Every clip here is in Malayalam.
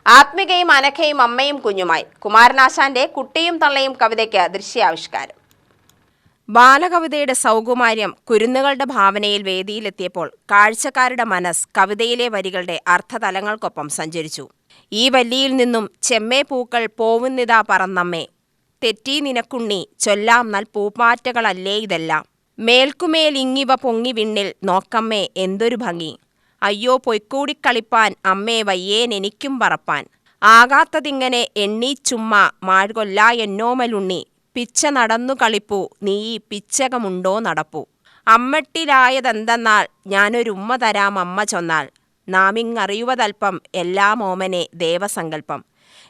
ആത്മികയും അനഘയും അമ്മയും കുഞ്ഞുമായി കുമാരനാശാന്റെ കുട്ടിയും തള്ളയും കവിതയ്ക്ക് ദൃശ്യാവിഷ്കാരം. ബാലകവിതയുടെ സൗകുമാര്യം കുരുന്നുകളുടെ ഭാവനയിൽ വേദിയിലെത്തിയപ്പോൾ കാഴ്ചക്കാരുടെ മനസ്സ് കവിതയിലെ വരികളുടെ അർത്ഥതലങ്ങൾക്കൊപ്പം സഞ്ചരിച്ചു. ഈ വല്ലിയിൽ നിന്നും ചെമ്മേ പൂക്കൾ പോവുന്നിതാ പറന്നമ്മേ, തെറ്റി നിനക്കുണ്ണി ചൊല്ലാം നൽ പൂമാറ്റകളല്ലേ ഇതെല്ലാം, മേൽക്കുമേലിങ്ങിവ പൊങ്ങി വിണ്ണിൽ നോക്കമ്മേ എന്തൊരു ഭംഗി, അയ്യോ പൊയ്ക്കൂടിക്കളിപ്പാൻ അമ്മേ വയ്യേനെനിക്കും പറപ്പാൻ, ആകാത്തതിങ്ങനെ എണ്ണീ ചുമ്മാ മാഴ്കൊല്ലാ എന്നോമലുണ്ണി, പിച്ച നടന്നു കളിപ്പൂ നീ പിച്ചകമുണ്ടോ നടപ്പൂ, അമ്മട്ടിലായതെന്തെന്നാൽ ഞാനൊരുമ്മ തരാം അമ്മ ചൊന്നാൽ, നാമിങ്ങറിയുവതൽപ്പം എല്ലാം ഓമനെ ദേവസങ്കല്പം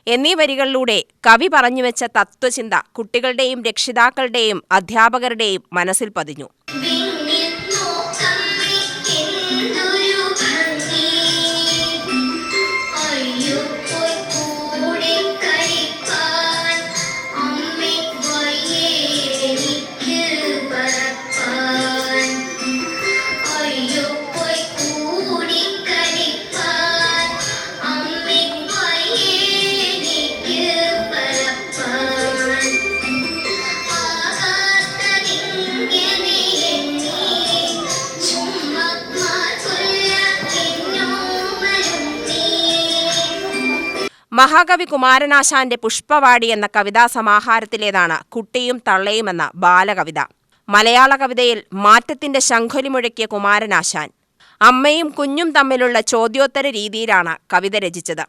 എന്നീ വരികളിലൂടെ കവി പറഞ്ഞുവെച്ച തത്വചിന്ത കുട്ടികളുടെയും രക്ഷിതാക്കളുടെയും അധ്യാപകരുടെയും മനസ്സിൽ പതിഞ്ഞു. മഹാകവി കുമാരനാശാന്റെ പുഷ്പവാടി എന്ന കവിതാ സമാഹാരത്തിലേതാണ് കുട്ടിയും തള്ളയും എന്ന ബാലകവിത. മലയാള കവിതയിൽ മാറ്റത്തിന്റെ ശംഖൊലി മുഴക്കിയ കുമാരനാശാൻ അമ്മയും കുഞ്ഞും തമ്മിലുള്ള ചോദ്യോത്തര രീതിയിലാണ് കവിത രചിച്ചത്.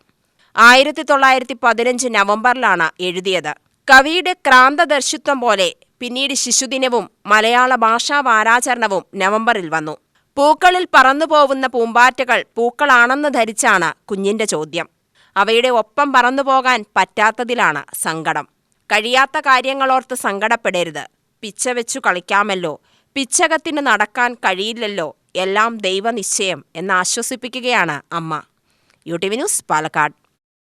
1915 നവംബറിലാണ് എഴുതിയത്. കവിയുടെ ക്രാന്തദർശിത്വം പോലെ പിന്നീട് ശിശുദിനവും മലയാള ഭാഷാ വാരാചരണവും നവംബറിൽ വന്നു. പൂക്കളിൽ പറന്നുപോകുന്ന പൂമ്പാറ്റകൾ പൂക്കളാണെന്ന് ധരിച്ചാണ് കുഞ്ഞിന്റെ ചോദ്യം. അവയുടെ ഒപ്പം പറന്നുപോകാൻ പറ്റാത്തതിലാണ് സങ്കടം. കഴിയാത്ത കാര്യങ്ങളോർത്ത് സങ്കടപ്പെടരുത്, പിച്ച വെച്ചു കളിക്കാമല്ലോ, പിച്ചകത്തിന് നടക്കാൻ കഴിയില്ലല്ലോ, എല്ലാം ദൈവനിശ്ചയം എന്ന് ആശ്വസിപ്പിക്കുകയാണ് അമ്മ. UTV news, Palakkad.